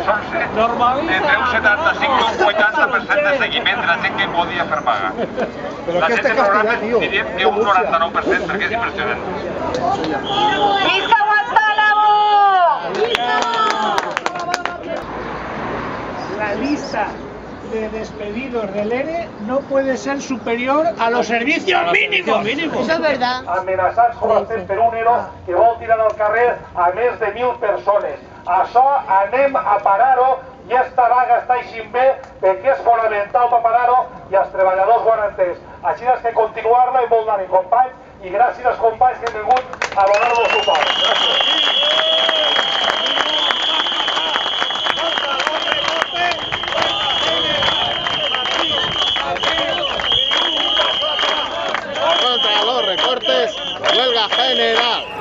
11, entre un 75 i un 80% de seguiment de la gent que hi podia fer vaga. La gent de programa diríem que un 99% perquè és impressionant. ¡Visca Guantánamo! La lista de despedidos del ERE no puede ser superior a los servicios mínimos. Eso es verdad. Amenaçats com estem per un ERO que vol tirar al carrer a més de 1.000 persones. Això anem a parar-ho i esta vaga està eixint bé perquè és fonamental per parar-ho i els treballadors ho han entès. Així és que continuar-la i molt d'ànim, companys, i gràcies als companys que han vingut a donar-nos suport. Gràcies. Contra los recortes, huelga general.